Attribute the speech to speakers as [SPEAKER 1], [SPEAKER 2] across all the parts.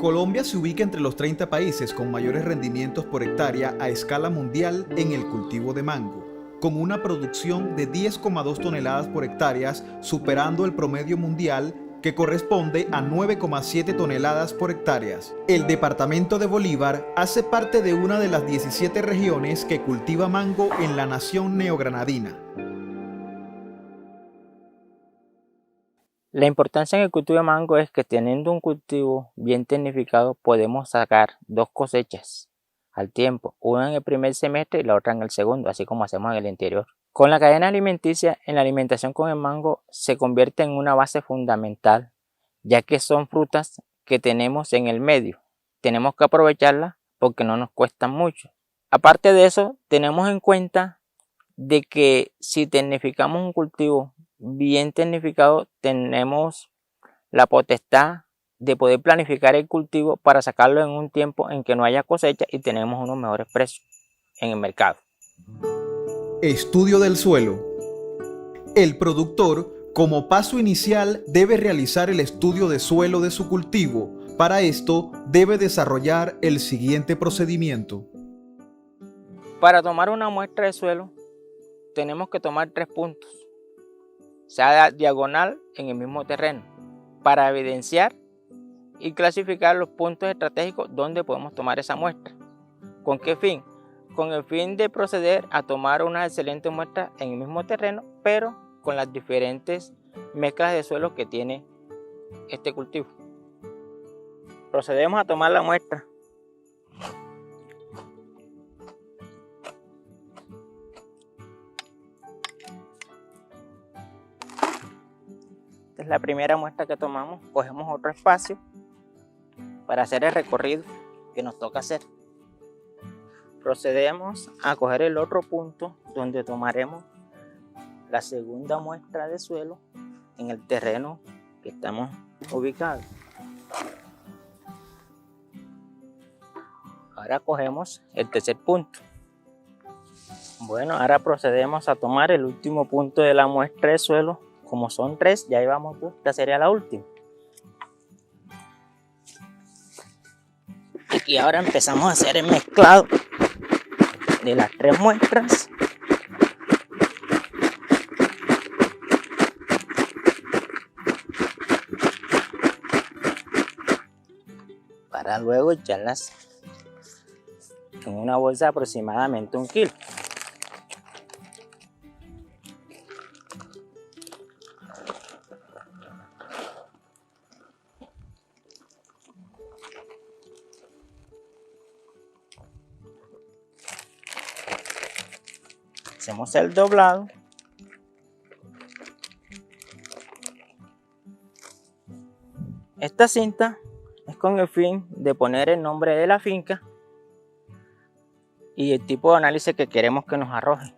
[SPEAKER 1] Colombia se ubica entre los 30 países con mayores rendimientos por hectárea a escala mundial en el cultivo de mango, con una producción de 10,2 toneladas por hectárea, superando el promedio mundial que corresponde a 9,7 toneladas por hectárea. El departamento de Bolívar hace parte de una de las 17 regiones que cultiva mango en la nación neogranadina.
[SPEAKER 2] La importancia en el cultivo de mango es que teniendo un cultivo bien tecnificado podemos sacar dos cosechas al tiempo, una en el primer semestre y la otra en el segundo, así como hacemos en el interior. Con la cadena alimenticia, en la alimentación con el mango se convierte en una base fundamental, ya que son frutas que tenemos en el medio. Tenemos que aprovecharlas porque no nos cuestan mucho. Aparte de eso, tenemos en cuenta de que si tecnificamos un cultivo bien tecnificado, tenemos la potestad de poder planificar el cultivo para sacarlo en un tiempo en que no haya cosecha y tenemos unos mejores precios en el mercado.
[SPEAKER 1] Estudio del suelo. El productor, como paso inicial, debe realizar el estudio de suelo de su cultivo. Para esto, debe desarrollar el siguiente procedimiento.
[SPEAKER 2] Para tomar una muestra de suelo, tenemos que tomar 3 puntos, sea diagonal en el mismo terreno, para evidenciar y clasificar los puntos estratégicos donde podemos tomar esa muestra. ¿Con qué fin? Con el fin de proceder a tomar una excelente muestra en el mismo terreno, pero con las diferentes mezclas de suelo que tiene este cultivo. Procedemos a tomar la muestra. Esta es la primera muestra que tomamos. Cogemos otro espacio para hacer el recorrido que nos toca hacer. Procedemos a coger el otro punto donde tomaremos la segunda muestra de suelo en el terreno que estamos ubicados. Ahora cogemos el tercer punto. Bueno, ahora procedemos a tomar el último punto de la muestra de suelo. Como son 3, ya llevamos 2, esta sería la última. Y ahora empezamos a hacer el mezclado de las 3 muestras. Para luego echarlas en una bolsa de aproximadamente 1 kilo. Hacemos el doblado. Esta cinta es con el fin de poner el nombre de la finca y el tipo de análisis que queremos que nos arroje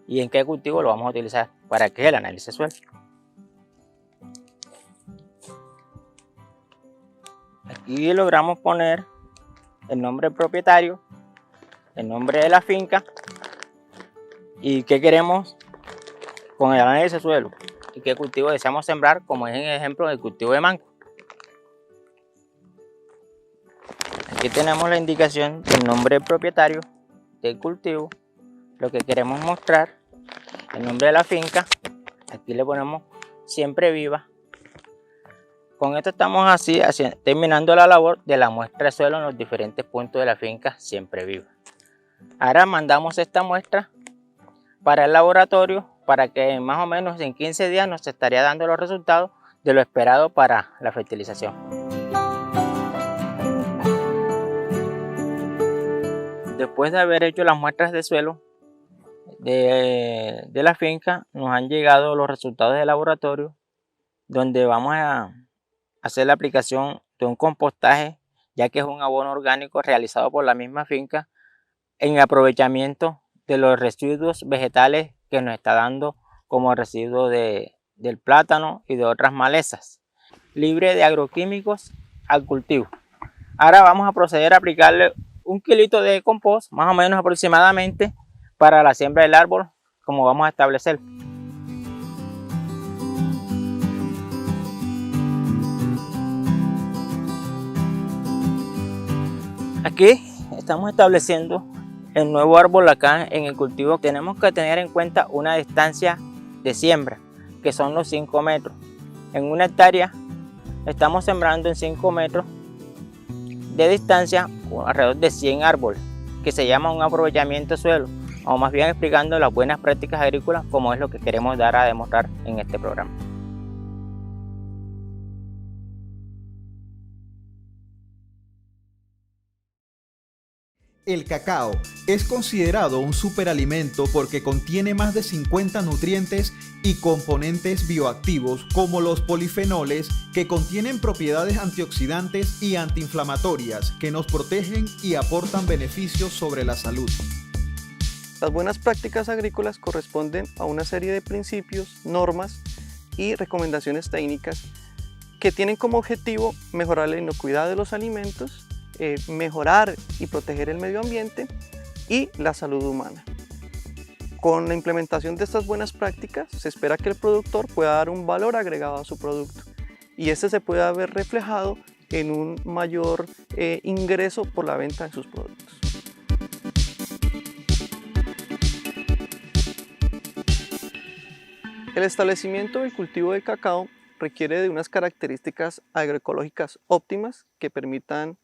[SPEAKER 2] y en qué cultivo lo vamos a utilizar para que el análisis suelo. Aquí logramos poner el nombre del propietario, el nombre de la finca y qué queremos con el análisis de suelo y qué cultivo deseamos sembrar, como es en el ejemplo del cultivo de mango. Aquí tenemos la indicación del nombre del propietario, del cultivo, lo que queremos mostrar, el nombre de la finca. Aquí le ponemos siempre viva. Con esto estamos así terminando la labor de la muestra de suelo en los diferentes puntos de la finca siempre viva. Ahora mandamos esta muestra para el laboratorio para que más o menos en 15 días nos estaría dando los resultados de lo esperado para la fertilización. Después de haber hecho las muestras de suelo de la finca, nos han llegado los resultados del laboratorio, donde vamos a hacer la aplicación de un compostaje, ya que es un abono orgánico realizado por la misma finca en aprovechamiento de los residuos vegetales que nos está dando como residuo del plátano y de otras malezas, libre de agroquímicos al cultivo. Ahora vamos a proceder a aplicarle 1 kilito de compost, más o menos aproximadamente, para la siembra del árbol, como vamos a establecer. Aquí estamos estableciendo el nuevo árbol acá en el cultivo. Tenemos que tener en cuenta una distancia de siembra, que son los 5 metros. En una hectárea estamos sembrando en 5 metros de distancia alrededor de 100 árboles, que se llama un aprovechamiento de suelo, o más bien explicando las buenas prácticas agrícolas, como es lo que queremos dar a demostrar en este programa.
[SPEAKER 1] El cacao es considerado un superalimento porque contiene más de 50 nutrientes y componentes bioactivos como los polifenoles, que contienen propiedades antioxidantes y antiinflamatorias que nos protegen y aportan beneficios sobre la salud.
[SPEAKER 3] Las buenas prácticas agrícolas corresponden a una serie de principios, normas y recomendaciones técnicas que tienen como objetivo mejorar la inocuidad de los alimentos, mejorar y proteger el medio ambiente y la salud humana. Con la implementación de estas buenas prácticas se espera que el productor pueda dar un valor agregado a su producto y este se pueda ver reflejado en un mayor ingreso por la venta de sus productos. El establecimiento del cultivo de cacao requiere de unas características agroecológicas óptimas que permitan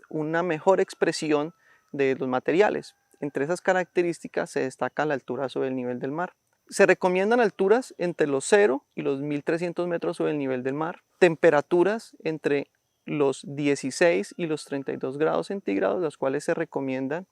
[SPEAKER 3] una mejor expresión de los materiales. Entre esas características se destaca la altura sobre el nivel del mar. Se recomiendan alturas entre los 0 y los 1300 metros sobre el nivel del mar, temperaturas entre los 16 y los 32 grados centígrados, las cuales se recomiendan,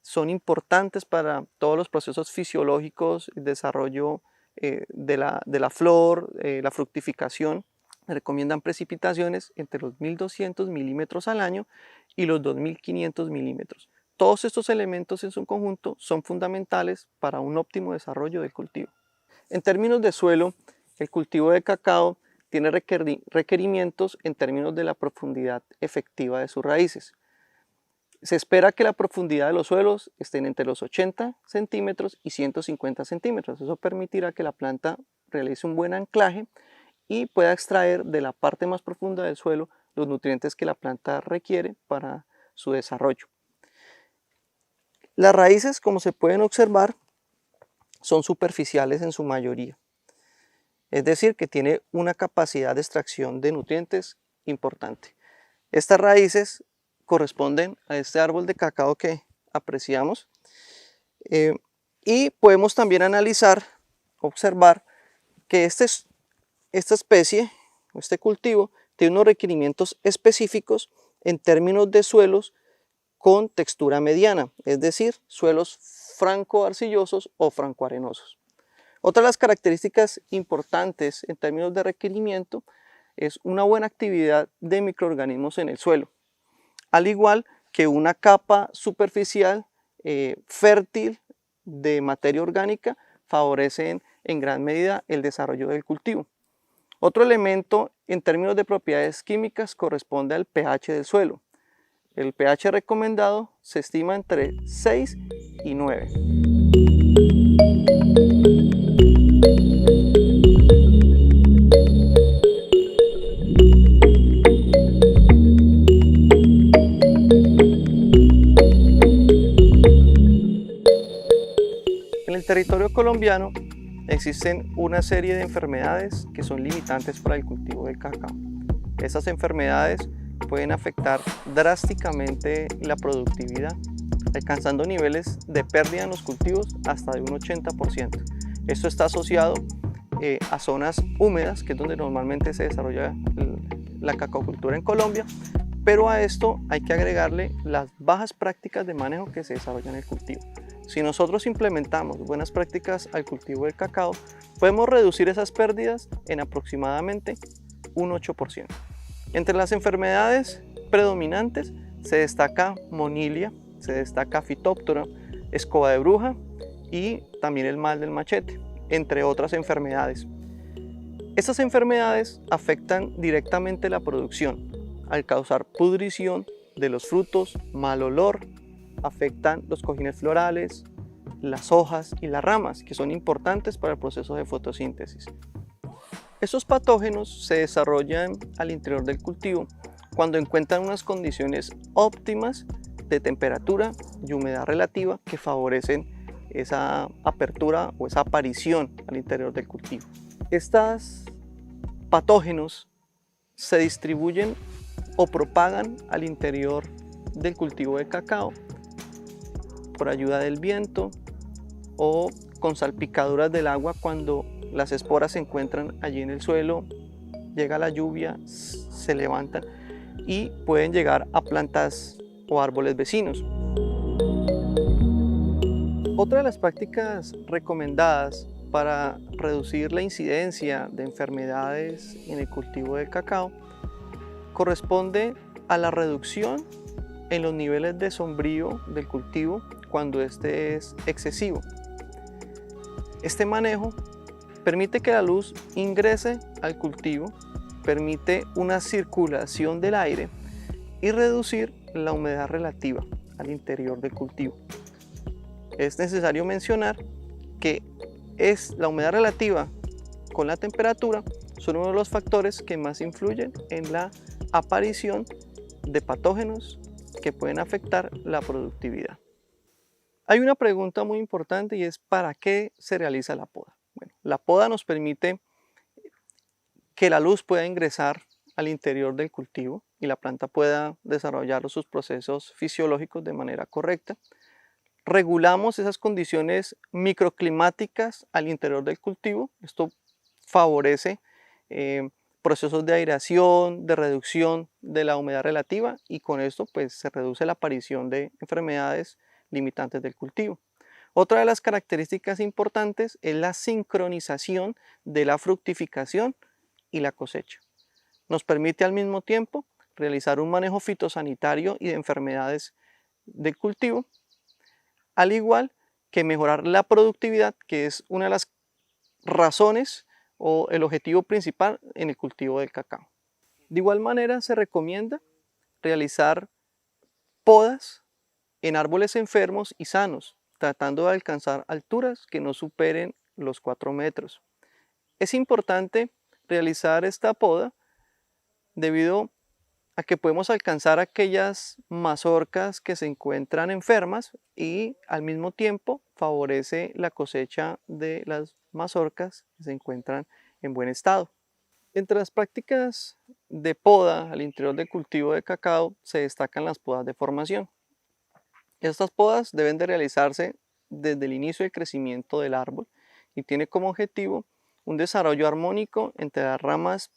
[SPEAKER 3] son importantes para todos los procesos fisiológicos, el desarrollo de la flor, la fructificación. Recomiendan precipitaciones entre los 1200 milímetros al año y los 2500 milímetros. Todos estos elementos en su conjunto son fundamentales para un óptimo desarrollo del cultivo. En términos de suelo, el cultivo de cacao tiene requerimientos en términos de la profundidad efectiva de sus raíces. Se espera que la profundidad de los suelos estén entre los 80 centímetros y 150 centímetros. Eso permitirá que la planta realice un buen anclaje y pueda extraer de la parte más profunda del suelo los nutrientes que la planta requiere para su desarrollo. Las raíces, como se pueden observar, son superficiales en su mayoría, es decir, que tiene una capacidad de extracción de nutrientes importante. Estas raíces corresponden a este árbol de cacao que apreciamos y podemos también analizar, observar que esta especie, este cultivo, tiene unos requerimientos específicos en términos de suelos con textura mediana, es decir, suelos franco-arcillosos o franco-arenosos. Otra de las características importantes en términos de requerimiento es una buena actividad de microorganismos en el suelo, al igual que una capa superficial fértil de materia orgánica favorecen en gran medida el desarrollo del cultivo. Otro elemento en términos de propiedades químicas corresponde al pH del suelo. El pH recomendado se estima entre 6 y 9. En el territorio colombiano existen una serie de enfermedades que son limitantes para el cultivo del cacao. Estas enfermedades pueden afectar drásticamente la productividad, alcanzando niveles de pérdida en los cultivos hasta de un 80%. Esto está asociado a zonas húmedas, que es donde normalmente se desarrolla la cacaocultura en Colombia, pero a esto hay que agregarle las bajas prácticas de manejo que se desarrollan en el cultivo. Si nosotros implementamos buenas prácticas al cultivo del cacao, podemos reducir esas pérdidas en aproximadamente un 8%. Entre las enfermedades predominantes se destaca monilia, se destaca fitóptora, escoba de bruja y también el mal del machete, entre otras enfermedades. Estas enfermedades afectan directamente la producción al causar pudrición de los frutos, mal olor, afectan los cojines florales, las hojas y las ramas, que son importantes para el proceso de fotosíntesis. Estos patógenos se desarrollan al interior del cultivo cuando encuentran unas condiciones óptimas de temperatura y humedad relativa que favorecen esa apertura o esa aparición al interior del cultivo. Estos patógenos se distribuyen o propagan al interior del cultivo de cacao por ayuda del viento o con salpicaduras del agua cuando las esporas se encuentran allí en el suelo, llega la lluvia, se levantan y pueden llegar a plantas o árboles vecinos. Otra de las prácticas recomendadas para reducir la incidencia de enfermedades en el cultivo del cacao corresponde a la reducción en los niveles de sombrío del cultivo cuando este es excesivo. Este manejo permite que la luz ingrese al cultivo, permite una circulación del aire y reducir la humedad relativa al interior del cultivo. Es necesario mencionar que la humedad relativa con la temperatura son uno de los factores que más influyen en la aparición de patógenos que pueden afectar la productividad. Hay una pregunta muy importante y es ¿para qué se realiza la poda? Bueno, la poda nos permite que la luz pueda ingresar al interior del cultivo y la planta pueda desarrollar sus procesos fisiológicos de manera correcta. Regulamos esas condiciones microclimáticas al interior del cultivo. Esto favorece procesos de aireación, de reducción de la humedad relativa y con esto pues se reduce la aparición de enfermedades limitantes del cultivo. Otra de las características importantes es la sincronización de la fructificación y la cosecha. Nos permite al mismo tiempo realizar un manejo fitosanitario y de enfermedades del cultivo, al igual que mejorar la productividad, que es una de las razones o el objetivo principal en el cultivo del cacao. De igual manera se recomienda realizar podas en árboles enfermos y sanos, tratando de alcanzar alturas que no superen los 4 metros. Es importante realizar esta poda debido a que podemos alcanzar aquellas mazorcas que se encuentran enfermas y al mismo tiempo favorece la cosecha de las mazorcas que se encuentran en buen estado. Entre las prácticas de poda al interior del cultivo de cacao se destacan las podas de formación. Estas podas deben de realizarse desde el inicio del crecimiento del árbol y tiene como objetivo un desarrollo armónico entre las ramas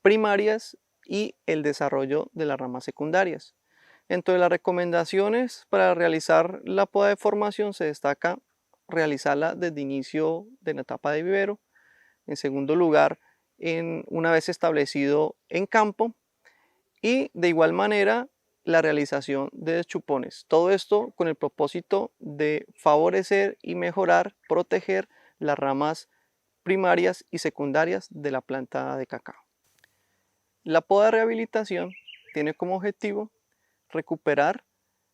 [SPEAKER 3] primarias y el desarrollo de las ramas secundarias. Entre las recomendaciones para realizar la poda de formación se destaca realizarla desde inicio de la etapa de vivero, en segundo lugar una vez establecido en campo y de igual manera la realización de deschupones. Todo esto con el propósito de favorecer y mejorar, proteger las ramas primarias y secundarias de la planta de cacao. La poda de rehabilitación tiene como objetivo recuperar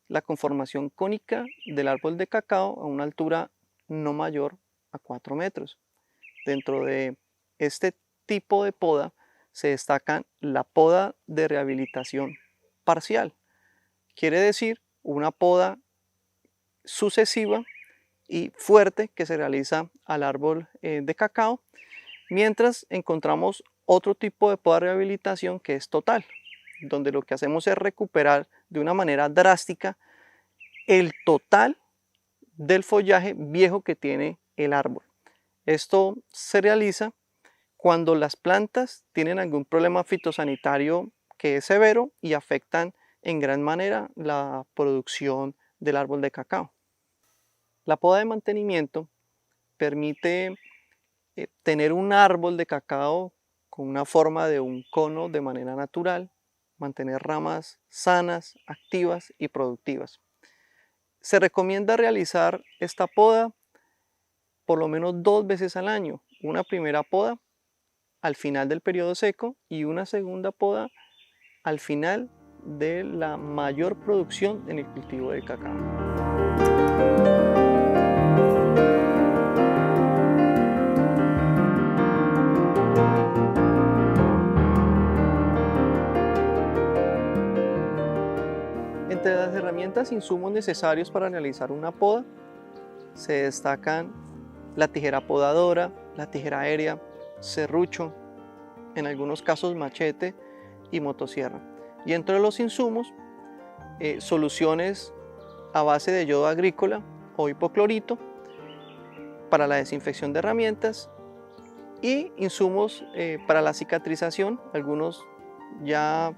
[SPEAKER 3] la conformación cónica del árbol de cacao a una altura no mayor a 4 metros. Dentro de este tipo de poda se destacan la poda de rehabilitación parcial. Quiere decir una poda sucesiva y fuerte que se realiza al árbol de cacao, mientras encontramos otro tipo de poda de rehabilitación que es total, donde lo que hacemos es recuperar de una manera drástica el total del follaje viejo que tiene el árbol. Esto se realiza cuando las plantas tienen algún problema fitosanitario que es severo y afectan en gran manera la producción del árbol de cacao. La poda de mantenimiento permite tener un árbol de cacao con una forma de un cono de manera natural, mantener ramas sanas, activas y productivas. Se recomienda realizar esta poda por lo menos 2 veces al año, una primera poda al final del periodo seco y una segunda poda al final de la mayor producción en el cultivo del cacao. Entre las herramientas e insumos necesarios para realizar una poda se destacan la tijera podadora, la tijera aérea, serrucho, en algunos casos machete y motosierra. Y entre los insumos, soluciones a base de yodo agrícola o hipoclorito para la desinfección de herramientas y insumos para la cicatrización, algunos ya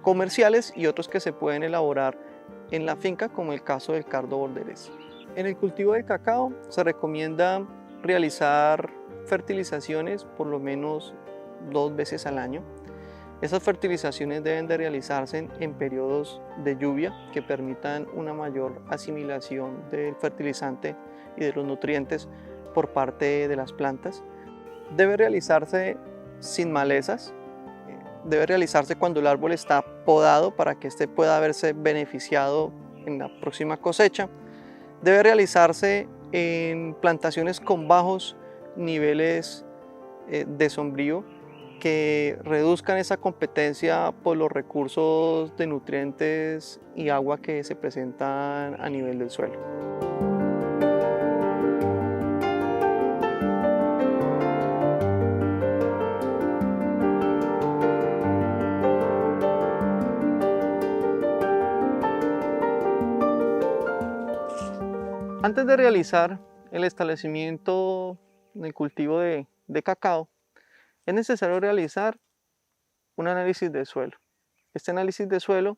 [SPEAKER 3] comerciales y otros que se pueden elaborar en la finca, como el caso del cardo bordelés. En el cultivo del cacao se recomienda realizar fertilizaciones por lo menos 2 veces al año. Esas fertilizaciones deben de realizarse en periodos de lluvia que permitan una mayor asimilación del fertilizante y de los nutrientes por parte de las plantas. Debe realizarse sin malezas, debe realizarse cuando el árbol está podado para que éste pueda verse beneficiado en la próxima cosecha. Debe realizarse en plantaciones con bajos niveles de sombrío que reduzcan esa competencia por los recursos de nutrientes y agua que se presentan a nivel del suelo. Antes de realizar el establecimiento del cultivo de cacao, es necesario realizar un análisis de suelo. Este análisis de suelo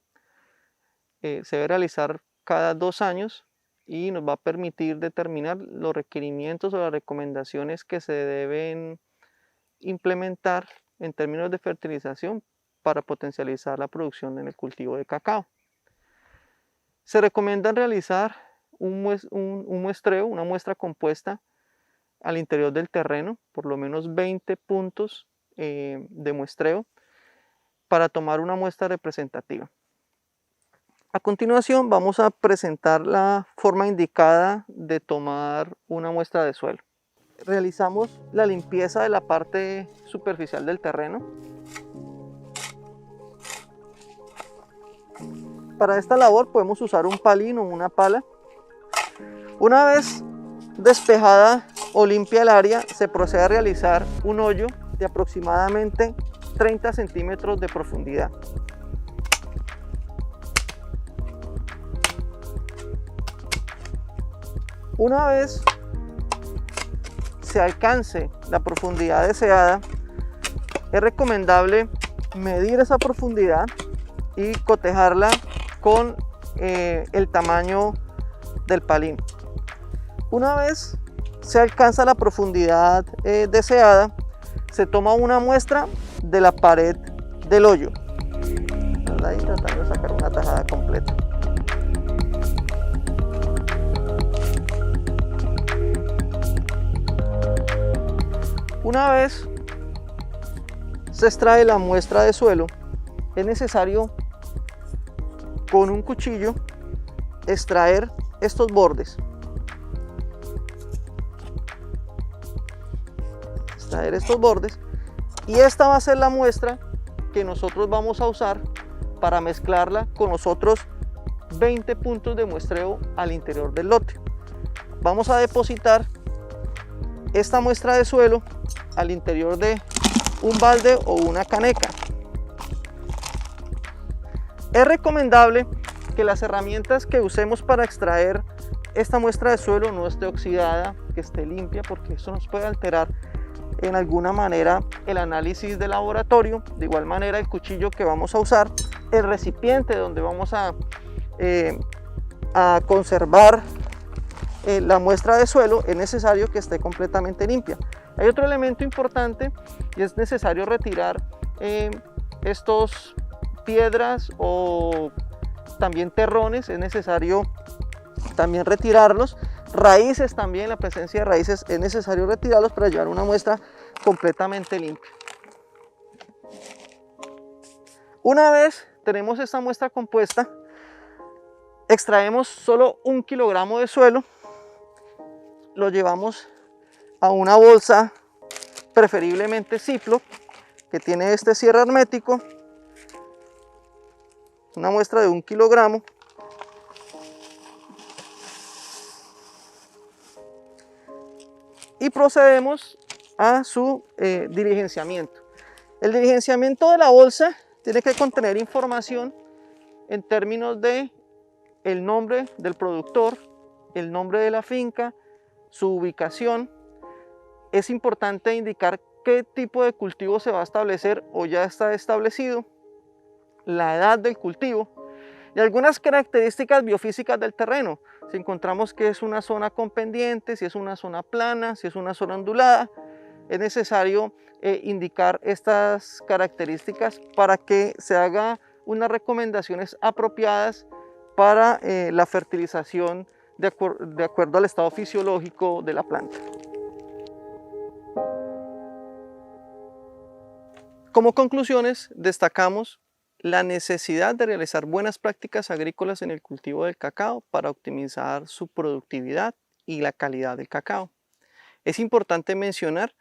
[SPEAKER 3] se debe realizar cada 2 años y nos va a permitir determinar los requerimientos o las recomendaciones que se deben implementar en términos de fertilización para potencializar la producción en el cultivo de cacao. Se recomienda realizar un muestreo, una muestra compuesta al interior del terreno, por lo menos 20 puntos de muestreo para tomar una muestra representativa. A continuación vamos a presentar la forma indicada de tomar una muestra de suelo. Realizamos la limpieza de la parte superficial del terreno. Para esta labor podemos usar un palín o una pala. Una vez despejada o limpia el área, se procede a realizar un hoyo de aproximadamente 30 centímetros de profundidad. Una vez se alcance la profundidad deseada, es recomendable medir esa profundidad y cotejarla con el tamaño del palín. Una vez se alcanza la profundidad deseada, se toma una muestra de la pared del hoyo, ¿verdad? Y tratando de sacar una tajada completa. Una vez se extrae la muestra de suelo, es necesario con un cuchillo extraer estos bordes. Y esta va a ser la muestra que nosotros vamos a usar para mezclarla con los otros 20 puntos de muestreo al interior del lote. Vamos a depositar esta muestra de suelo al interior de un balde o una caneca. Es recomendable que las herramientas que usemos para extraer esta muestra de suelo no esté oxidada, que esté limpia, porque eso nos puede alterar en alguna manera el análisis de laboratorio. De igual manera, el cuchillo que vamos a usar, el recipiente donde vamos a conservar la muestra de suelo, es necesario que esté completamente limpia. Hay otro elemento importante y es necesario retirar estos piedras o también terrones, es necesario también retirarlos. Raíces también, la presencia de raíces es necesario retirarlos para llevar una muestra completamente limpia. Una vez tenemos esta muestra compuesta, extraemos solo 1 kilogramo de suelo, lo llevamos a una bolsa, preferiblemente Ziploc, que tiene este cierre hermético, una muestra de 1 kilogramo. y procedemos a su diligenciamiento. El diligenciamiento de la bolsa tiene que contener información en términos de el nombre del productor, el nombre de la finca, su ubicación. Es importante indicar qué tipo de cultivo se va a establecer o ya está establecido, la edad del cultivo y algunas características biofísicas del terreno. Si encontramos que es una zona con pendientes, si es una zona plana, si es una zona ondulada, es necesario indicar estas características para que se haga unas recomendaciones apropiadas para la fertilización de acuerdo al estado fisiológico de la planta. Como conclusiones, destacamos la necesidad de realizar buenas prácticas agrícolas en el cultivo del cacao para optimizar su productividad y la calidad del cacao. Es importante mencionar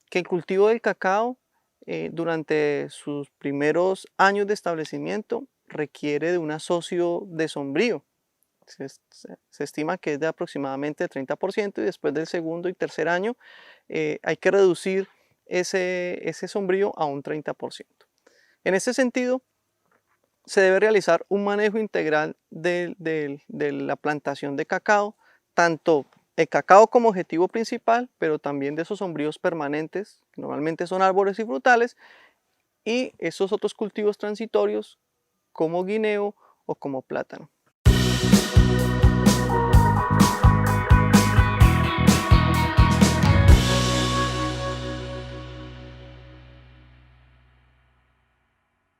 [SPEAKER 3] que el cultivo del cacao durante sus primeros años de establecimiento requiere de un asocio de sombrío. Se estima que es de aproximadamente 30% y después del segundo y tercer año hay que reducir ese sombrío a un 30%. En ese sentido, se debe realizar un manejo integral de la plantación de cacao, tanto el cacao como objetivo principal, pero también de esos sombríos permanentes, que normalmente son árboles y frutales, y esos otros cultivos transitorios como guineo o como plátano.